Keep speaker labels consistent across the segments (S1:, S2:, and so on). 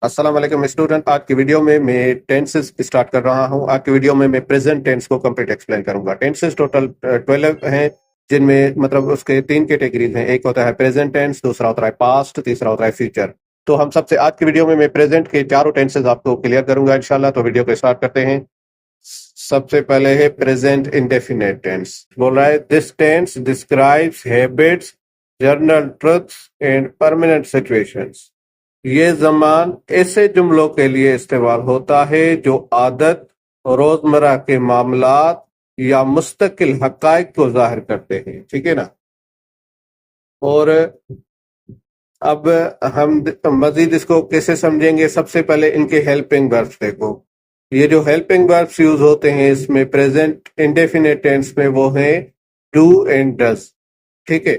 S1: अस्सलाम वालेकुम स्टूडेंट। आज की वीडियो में मैं टेंसेस स्टार्ट कर रहा हूं। आज की वीडियो में मैं प्रेजेंट टेंस को कंप्लीट एक्सप्लेन करूंगा। टेंसेस टोटल 12 हैं, जिनमें मतलब उसके 3 कैटेगरीज हैं। एक होता है प्रेजेंट टेंस, दूसरा होता है पास्ट, तीसरा होता है फ्यूचर। तो हम सबसे आज की वीडियो में मैं प्रेजेंट के चारों टेंसेस आपको क्लियर करूंगा इंशाल्लाह। तो वीडियो को स्टार्ट करते हैं। सबसे पहले है प्रेजेंट इंडेफिनिट टेंस। बोल रहा है this tense describes habits, general truths and permanent situations. ये ज़मान ऐसे जुमलों के लिए इस्तेमाल होता है जो आदत, रोजमर्रा के मामलात या मुस्तकिल हकायक को जाहिर करते हैं। ठीक है ना। और अब हम मजीद इसको कैसे समझेंगे। सबसे पहले इनके हेल्पिंग वर्ब्स देखो। ये जो हेल्पिंग वर्ब्स यूज होते हैं इसमें प्रेजेंट इंडेफिनिट टेंस में वो है डू एंड डज। ठीक है।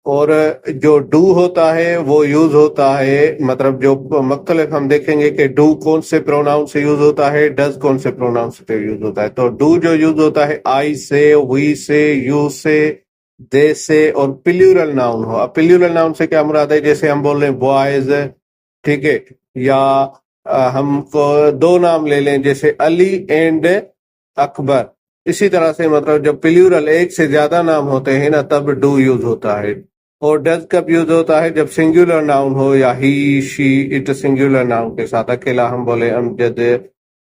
S1: और जो डू होता है वो यूज होता है, मतलब जो मुख्तलिफ हम देखेंगे कि डू कौन से प्रोनाउन से यूज होता है, डज कौन से प्रोनाउन से यूज होता है। तो डू जो यूज होता है आई से, वी से, यू से, दे से, और प्लूरल नाउन हो। अब प्लूरल नाउन से क्या मुराद है, जैसे हम बोल रहे हैं बॉयज, ठीक है, या हमको दो नाम ले लें जैसे अली एंड अकबर। इसी तरह से मतलब जब प्लूरल एक से ज्यादा नाम होते हैं ना तब डू यूज होता है। और डज कब यूज होता है, जब सिंगुलर नाउन हो या ही शी इट सिंगुलर नाउन के साथ। अकेला हम बोले अमजद,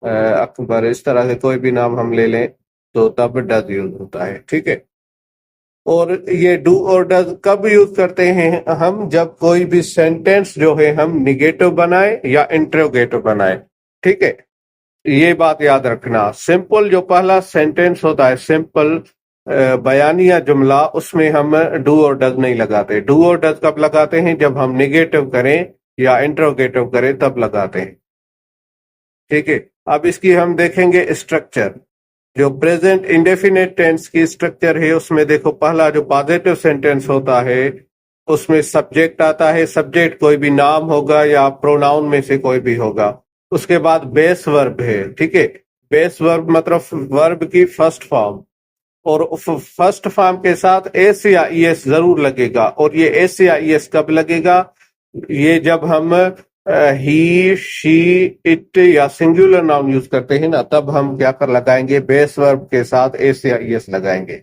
S1: अकबर, इस तरह से कोई भी नाम हम ले लें तो तब डज यूज होता है। ठीक है। और ये डू और डज कब यूज करते हैं हम, जब कोई भी सेंटेंस जो है हम निगेटिव बनाए या इंट्रोगेटिव बनाए। ठीक है। ये बात याद रखना। सिंपल जो पहला सेंटेंस होता है, सिंपल बयानिया जुमला, उसमें हम डू और डज नहीं लगाते। डू और डज कब लगाते हैं, जब हम निगेटिव करें या इंट्रोगेटिव करें तब लगाते हैं। ठीक है। अब इसकी हम देखेंगे स्ट्रक्चर। जो प्रेजेंट इंडेफिनिट टेंस की स्ट्रक्चर है उसमें देखो, पहला जो पॉजिटिव सेंटेंस होता है उसमें सब्जेक्ट आता है। सब्जेक्ट कोई भी नाम होगा या प्रोनाउन में से कोई भी होगा। उसके बाद बेस वर्ब है। ठीक है। बेस वर्ब मतलब वर्ब की फर्स्ट फॉर्म, और फर्स्ट फॉर्म के साथ एस या ईएस जरूर लगेगा। और ये एस या ईएस कब लगेगा, ये जब हम ही, शी, इट या सिंगुलर नाउन यूज करते हैं ना तब हम क्या कर लगाएंगे, बेस वर्ब के साथ एस या ईएस लगाएंगे।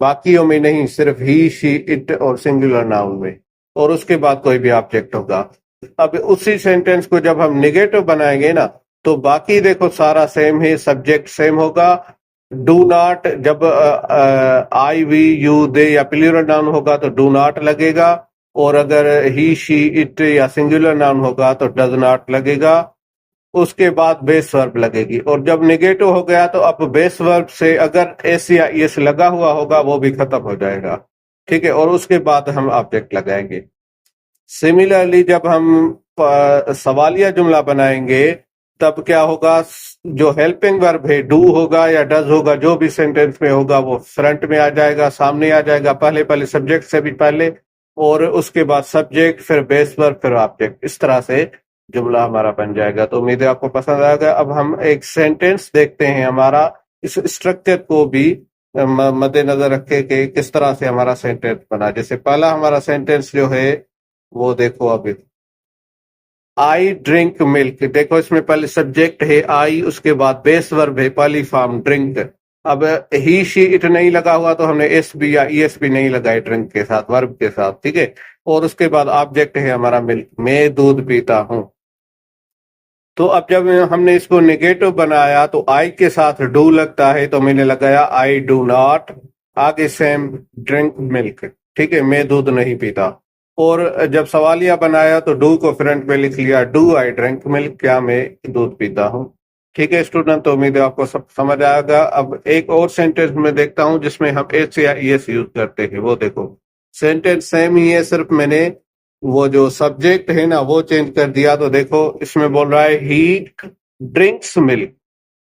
S1: बाकियों में नहीं, सिर्फ ही, शी, इट और सिंगुलर नाउन में। और उसके बाद कोई भी ऑब्जेक्ट होगा। अब उसी सेंटेंस को जब हम निगेटिव बनाएंगे ना तो बाकी देखो सारा सेम है, सब्जेक्ट सेम होगा। डू नॉट, जब आई, वी, यू, दे या प्लूरल नाउन होगा तो डू नॉट लगेगा। और अगर ही, शी, इट या सिंगुलर नाउन होगा तो डज नॉट लगेगा। उसके बाद बेस वर्ब लगेगी। और जब निगेटिव हो गया तो अब बेस वर्ब से अगर एस या एस लगा हुआ होगा वो भी खत्म हो जाएगा। ठीक है। और उसके बाद हम ऑब्जेक्ट लगाएंगे। सिमिलरली जब हम सवालिया जुमला बनाएंगे तब क्या होगा, जो हेल्पिंग वर्ब है डू होगा या डज होगा, जो भी सेंटेंस में होगा वो फ्रंट में आ जाएगा, सामने आ जाएगा, पहले पहले सब्जेक्ट से भी पहले, और उसके बाद सब्जेक्ट, फिर बेस वर्ब, फिर ऑब्जेक्ट। इस तरह से जुमला हमारा बन जाएगा। तो उम्मीद है आपको पसंद आएगा। अब हम एक सेंटेंस देखते हैं हमारा, इस स्ट्रक्चर को भी मद्देनजर रखे कि किस तरह से हमारा सेंटेंस बना। जैसे पहला हमारा सेंटेंस जो है वो देखो, अभी आई ड्रिंक मिल्क। देखो इसमें पहले सब्जेक्ट है आई, उसके बाद बेस वर्ब है पहली फॉर्म ड्रिंक। अब ही, शी, इट नहीं लगा हुआ तो हमने एस बी या ईएस भी नहीं लगाए ड्रिंक के साथ, वर्ब के साथ। ठीक है। और उसके बाद ऑब्जेक्ट है हमारा मिल्क, मैं दूध पीता हूं। तो अब जब हमने इसको नेगेटिव बनाया तो आई के साथ डू लगता है तो मैंने लगाया आई डू नॉट, आगे सेम ड्रिंक मिल्क। ठीक है, मैं दूध नहीं पीता। और जब सवालिया बनाया तो डू को फ्रंट में लिख लिया, डू आई ड्रिंक मिल्क, क्या मैं दूध पीता हूँ। ठीक है स्टूडेंट, तो उम्मीद है आपको सब समझ आएगा। अब एक और सेंटेंस में देखता हूं जिसमें हम एस या ईएस यूज करते हैं। वो देखो सेंटेंस सेम ही है, सिर्फ मैंने वो जो सब्जेक्ट है ना वो चेंज कर दिया। तो देखो इसमें बोल रहा है ही ड्रिंक्स मिल्क,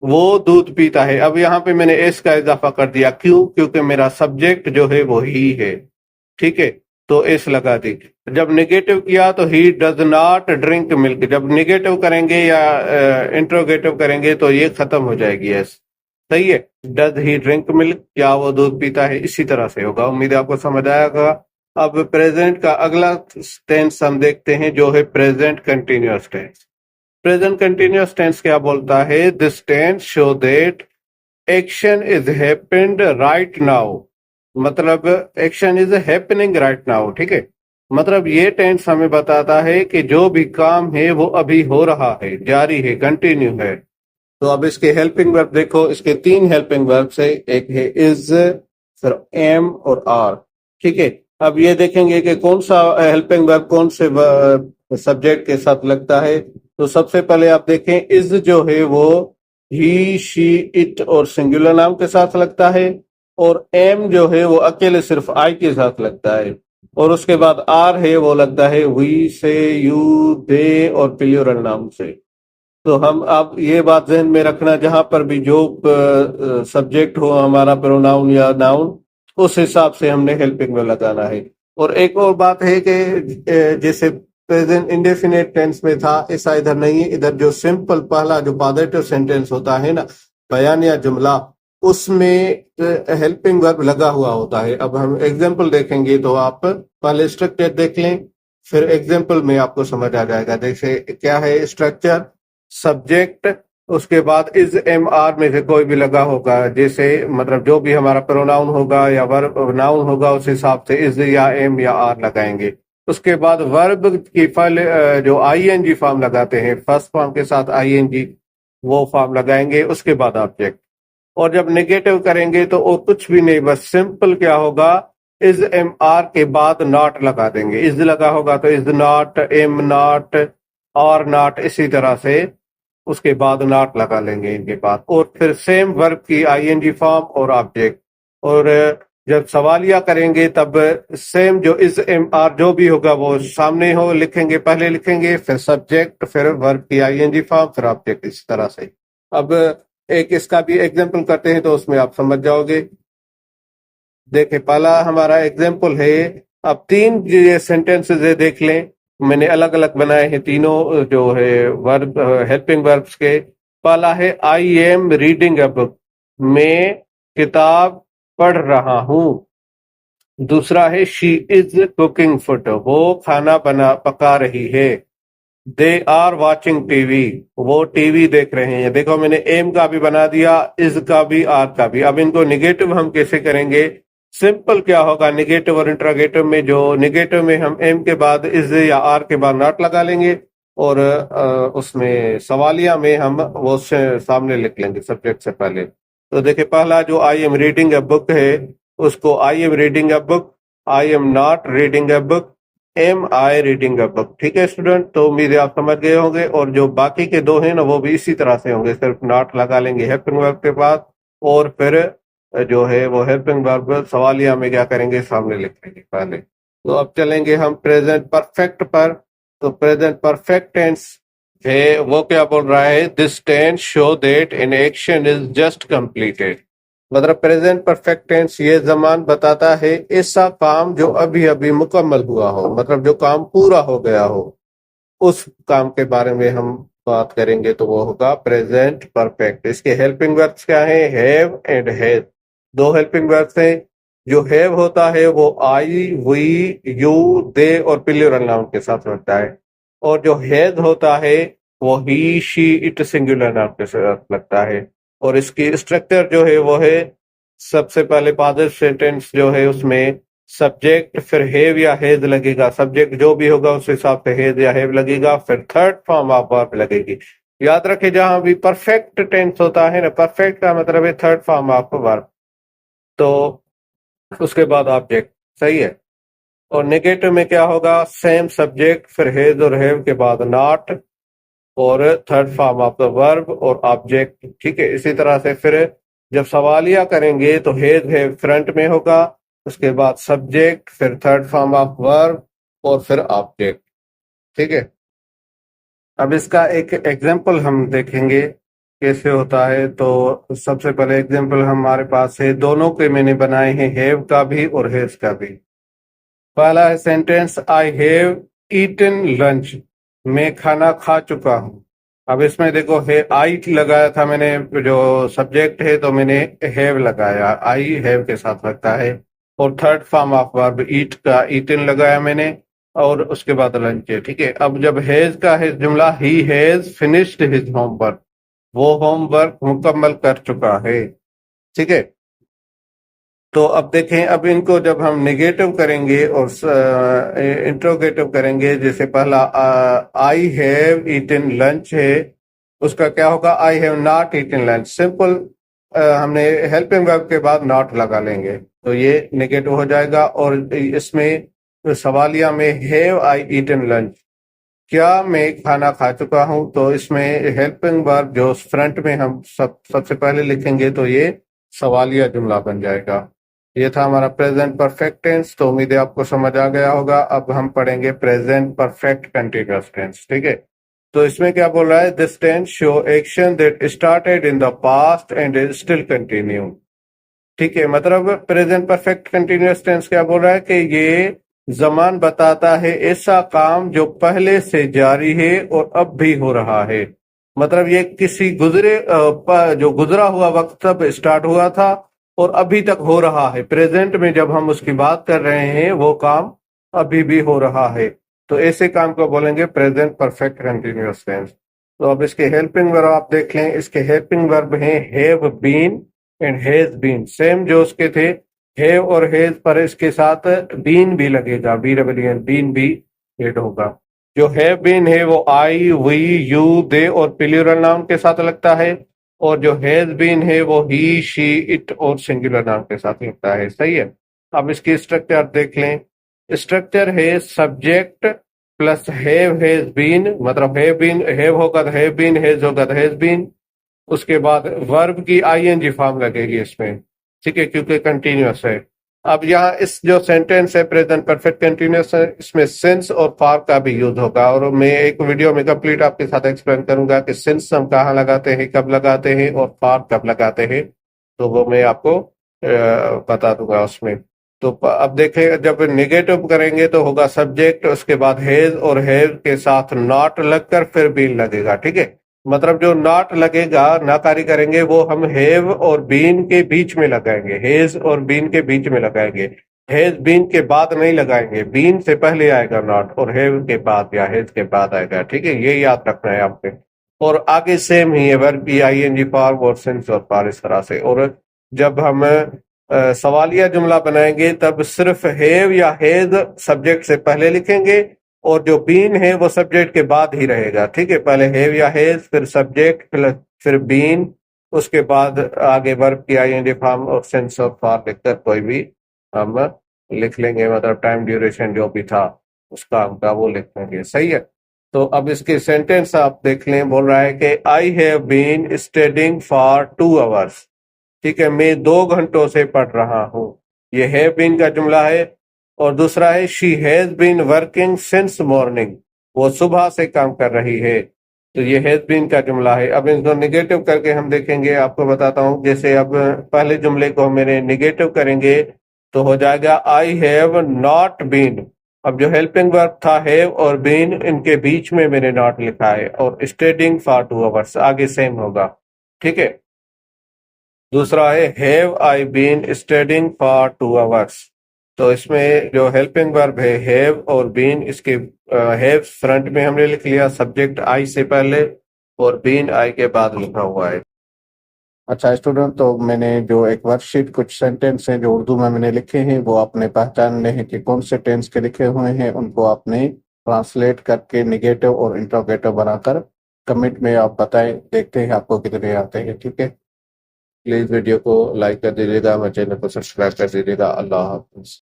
S1: वो दूध पीता है। अब यहाँ पे मैंने एस का इजाफा कर दिया, क्यों, क्योंकि मेरा सब्जेक्ट जो है वो ही है। ठीक है, तो एस लगा दी। जब नेगेटिव किया तो he does not drink milk, जब नेगेटिव करेंगे या इंट्रोगेटिव करेंगे तो ये खत्म हो जाएगी एस। सही है। डज ही ड्रिंक मिल्क, क्या वो दूध पीता है, इसी तरह से होगा। उम्मीद है आपको समझ आएगा। अब प्रेजेंट का अगला टेंस हम देखते हैं जो है present continuous tense. Present continuous tense क्या बोलता है? This tense show that action is happened right now, मतलब action is happening right now, ठीक है। मतलब ये टेंस हमें बताता है कि जो भी काम है वो अभी हो रहा है, जारी है, कंटिन्यू है। तो अब इसके हेल्पिंग वर्ब देखो, इसके 3 हेल्पिंग वर्ब है, एक है इज, फिर एम और आर, ठीक है। अब ये देखेंगे कि कौन सा हेल्पिंग वर्ब कौन से सब्जेक्ट के साथ लगता है। तो सबसे पहले आप देखें, इज जो है वो ही, शी, इट और सिंगुलर नाउन के साथ लगता है, और एम जो है वो अकेले सिर्फ आई के साथ लगता है, और उसके बाद आर है वो लगता है वी से, यू, दे और प्लूरल नाउन से। तो हम अब ये बात ध्यान में रखना, जहां पर भी जो सब्जेक्ट हो हमारा, प्रोनाउन या नाउन, उस हिसाब से हमने हेल्पिंग में लगाना है। और एक और बात है कि जैसे प्रेजेंट इंडेफिनिट टेंस में था, ऐसा इधर नहीं है। इधर जो सिंपल पहला जो पॉजिटिव सेंटेंस होता है ना, बयान या जुमला, उसमें हेल्पिंग वर्ब लगा हुआ होता है। अब हम एग्जाम्पल देखेंगे, तो आप पहले स्ट्रक्चर देख लें, फिर एग्जाम्पल में आपको समझ आ जाएगा। जैसे क्या है स्ट्रक्चर? सब्जेक्ट, उसके बाद इज एम आर में से कोई भी लगा होगा, जैसे मतलब जो भी हमारा प्रोनाउन होगा या वर्ब नाउन होगा, उस हिसाब से इज या एम या आर लगाएंगे। उसके बाद वर्ब की जो आईएनजी फॉर्म लगाते हैं, फर्स्ट फॉर्म के साथ आईएनजी, वो फॉर्म लगाएंगे। उसके बाद ऑब्जेक्ट। और जब नेगेटिव करेंगे तो और कुछ भी नहीं, बस सिंपल क्या होगा, इज एम आर के बाद नॉट लगा देंगे। इज लगा होगा तो इज नॉट, एम नॉट, और नॉट, इसी तरह से उसके बाद नॉट लगा लेंगे इनके बाद। और फिर सेम वर्ब की आईएनजी फॉर्म और ऑब्जेक्ट। और जब सवालिया करेंगे तब सेम जो इज एम आर जो भी होगा वो सामने हो लिखेंगे, पहले लिखेंगे, फिर सब्जेक्ट, फिर वर्ब की आईएनजी फॉर्म, फिर ऑब्जेक्ट, इस तरह से। अब एक इसका भी एग्जाम्पल करते हैं तो उसमें आप समझ जाओगे। देखिए पहला हमारा एग्जाम्पल है, अब 3 ये सेंटेंसेस है, देख लें। मैंने अलग अलग बनाए हैं तीनों जो है वर्ब, हेल्पिंग वर्ब्स के। पहला है आई एम रीडिंग अ बुक, मैं किताब पढ़ रहा हूं। दूसरा है शी इज कुकिंग फूड, वो खाना पका रही है। दे आर वॉचिंग टीवी, वो टीवी देख रहे हैं। देखो मैंने एम का भी बना दिया, इज का भी, आर का भी। अब इनको निगेटिव हम कैसे करेंगे? सिंपल क्या होगा, निगेटिव और इंट्रोगेटिव में, जो निगेटिव में हम एम के बाद इज या आर के बाद नॉट लगा लेंगे, और उसमें सवालिया में हम वो सामने लिख लेंगे सब्जेक्ट से पहले। तो देखिए पहला जो I am reading a book है, उसको I am reading a book, I am not reading a book, am I reading a book. ठीक है स्टूडेंट, तो उम्मीद है आप समझ गए होंगे। और जो बाकी के 2 हैं ना, वो भी इसी तरह से होंगे, सिर्फ नॉट लगा लेंगे हेल्पिंग वर्ब के बाद, और फिर जो है वो हेल्पिंग वर्ब सवालिया में क्या करेंगे, सामने लिख लेंगे पहले। तो अब चलेंगे हम प्रेजेंट परफेक्ट पर। तो प्रेजेंट परफेक्ट टेंस है वो क्या बोल रहा है? This tense show that an action is just completed. मतलब प्रेजेंट परफेक्ट टेंस ये जमान बताता है ऐसा काम जो अभी अभी मुकम्मल हुआ हो, मतलब जो काम पूरा हो गया हो, उस काम के बारे में हम बात करेंगे, तो वो होगा प्रेजेंट परफेक्ट। इसके हेल्पिंग वर्ब्स क्या है? Have and has. 2 helping verbs हैं। जो हैव होता है वो आई, वी, यू, दे और प्लूरल नाउन के साथ लगता है, और जो हैज होता है वो ही, शी, इट सिंगुलर नाउन के साथ लगता है। और इसकी स्ट्रक्चर जो है वो है, सबसे पहले पॉजिटिव सेंटेंस जो है उसमें सब्जेक्ट, फिर हैव या हैज लगेगा, सब्जेक्ट जो भी होगा उस हिसाब से हैज या हैव लगेगा, फिर थर्ड फॉर्म ऑफ वर्ब लगेगी। याद रखें जहां भी परफेक्ट टेंस होता है ना, परफेक्ट का मतलब है थर्ड फॉर्म ऑफ वर्ब, तो उसके बाद ऑब्जेक्ट, सही है। और नेगेटिव में क्या होगा? सेम सब्जेक्ट, फिर हैज और हैव के बाद नॉट, और third form of the verb और ऑब्जेक्ट, ठीक है। इसी तरह से फिर जब सवालिया करेंगे तो हैज हैव फ्रंट में होगा, उसके बाद सब्जेक्ट, फिर थर्ड फॉर्म ऑफ वर्ब और फिर ऑब्जेक्ट, ठीक है। अब इसका एक एग्जाम्पल हम देखेंगे कैसे होता है। तो सबसे पहले एग्जाम्पल हमारे पास है, दोनों के मैंने बनाए हैं, हैव का भी और हैज का भी। पहला है sentence, I have eaten lunch, मैं खाना खा चुका हूं। अब इसमें देखो है आई लगाया था मैंने, जो सब्जेक्ट है तो मैंने हैव लगाया, आई हैव के साथ लगता है। और थर्ड फॉर्म ऑफ वर्ब ईट का ईटन लगाया मैंने, और उसके बाद लंच है। ठीक है, अब जब हैज का है जुमला, he has finished his homework, वो होमवर्क मुकम्मल कर चुका है। ठीक है, तो अब देखें, अब इनको जब हम नेगेटिव करेंगे और इंट्रोगेटिव करेंगे, जैसे पहला आई हैव ईटन लंच है, उसका क्या होगा, I have not eaten lunch. Simple, हमने हेल्पिंग वर्ब के बाद नॉट लगा लेंगे तो ये नेगेटिव हो जाएगा। और इसमें सवालिया में हैव आई ईटन लंच, क्या मैं खाना खा चुका हूं, तो इसमें हेल्पिंग वर्ब जो फ्रंट में हम सबसे पहले लिखेंगे तो ये सवालिया जुमला बन जाएगा। ये था हमारा प्रेजेंट परफेक्ट टेंस, तो उम्मीद है आपको समझ आ गया होगा। अब हम पढ़ेंगे प्रेजेंट परफेक्ट कंटीन्यूअस टेंस। ठीक है, तो इसमें क्या बोल रहा है, this tense show action that started in the past and is still continue. ठीक है, मतलब प्रेजेंट परफेक्ट कंटीन्यूअस टेंस क्या बोल रहा है कि ये जमान बताता है ऐसा काम जो पहले से जारी है और अब भी हो रहा है। मतलब ये किसी जो गुजरा हुआ वक्त तब स्टार्ट हुआ था और अभी तक हो रहा है। प्रेजेंट में जब हम उसकी बात कर रहे हैं वो काम अभी भी हो रहा है, तो ऐसे काम को बोलेंगे प्रेजेंट परफेक्ट कंटीन्यूअस टेंस। तो अब इसके हेल्पिंग वर्ब आप देख लें। इसके हेल्पिंग वर्ब हैं have been and has been. Same जो उसके थे हैव और हैज पर इसके साथ बीन भी लगेगा, बी डब्ल्यू एन, बीन भी एड होगा। जो हैव बीन है वो आई, वी, यू, दे और प्लूरल नाउन के साथ लगता है, और जो हैज बीन है वो ही, शी, इट और सिंगुलर नाउन के साथ लगता है। सही है, अब इसकी स्ट्रक्चर देख लें। स्ट्रक्चर है सब्जेक्ट प्लस हैज बीन, मतलब हैव बीन, हैव होगा तो हैव बीन, हैज होगा तो हैज बीन, उसके बाद वर्ब की आईएनजी फॉर्म लगेगी इसमें। ठीक है, क्योंकि कंटिन्यूअस है। अब यहाँ इस जो सेंटेंस है प्रेजेंट परफेक्ट कंटिन्यूअस है, इसमें सिंस और फॉर का भी यूज होगा, और मैं एक वीडियो में कंप्लीट आपके साथ एक्सप्लेन करूंगा कि सिंस हम कहाँ लगाते हैं, कब लगाते हैं, और फॉर कब लगाते हैं, तो वो मैं आपको बता दूंगा उसमें। तो अब देखें, जब निगेटिव करेंगे तो होगा सब्जेक्ट, उसके बाद हैज, और हैज के साथ नॉट लगकर फिर बीन लगेगा। ठीक है, मतलब जो नॉट लगेगा, नाकारी करेंगे, वो हम हैव और बीन के बीच में लगाएंगे, हेज और बीन के बीच में लगाएंगे। हेज बीन के बाद नहीं लगाएंगे, बीन से पहले आएगा नॉट, और हैव के बाद या हेज के बाद आएगा। ठीक है, ये याद रखना है आपने। और आगे सेम ही है, वर्ब की आईएनजी फॉर्म और सिंस और फॉर, इस तरह से। और जब हम सवालिया जुमला बनाएंगे तब सिर्फ हैव या हेज सब्जेक्ट से पहले लिखेंगे, और जो बीन है वो सब्जेक्ट के बाद ही रहेगा। ठीक है, पहले हैव या हेज, फिर सब्जेक्ट, फिर बीन, उसके बाद आगे वर्ब की आईएनजी फॉर्म और सेंस ऑफ फॉर लिखकर कोई भी हम लिख लेंगे, मतलब टाइम ड्यूरेशन जो भी था उसका हमका वो लिख लेंगे। सही है, तो अब इसके सेंटेंस आप देख लें। बोल रहा है कि I have been studying for 2 hours. ठीक है, मैं 2 घंटों से पढ़ रहा हूँ, ये हैव बीन का जुमला है। और दूसरा है she has been working since morning, वो सुबह से काम कर रही है, तो ये हैज बीन का जुमला है। अब इनको निगेटिव करके हम देखेंगे, आपको बताता हूँ। जैसे अब पहले जुमले को मेरे निगेटिव करेंगे तो हो जाएगा आई हैव नॉट बीन। अब जो हेल्पिंग वर्ब था हैव और बीन, इनके बीच में मैंने नॉट लिखा है, और स्टडिंग फॉर 2 आवर्स आगे सेम होगा। ठीक है, दूसरा है have I been studying for 2 hours. तो इसमें जो हेल्पिंग वर्ब है हैव और बीन, इसके हैव फ्रंट में हमने लिख लिया, सब्जेक्ट आई से पहले, और बीन आई के बाद लिखा हुआ है। अच्छा स्टूडेंट, तो मैंने जो एक वर्कशीट कुछ सेंटेंस हैं जो उर्दू में मैंने लिखे हैं, वो आपने पहचानने हैं कि कौन से टेंस के लिखे हुए हैं, उनको आपने ट्रांसलेट करके निगेटिव और इंट्रोगेटिव बनाकर कमेंट में आप बताएं, देखते हैं आपको कितने आते हैं। ठीक है, प्लीज वीडियो को लाइक कर दीजिएगा, मेरे चैनल को सब्सक्राइब कर दीजिएगा। अल्लाह हाफिज।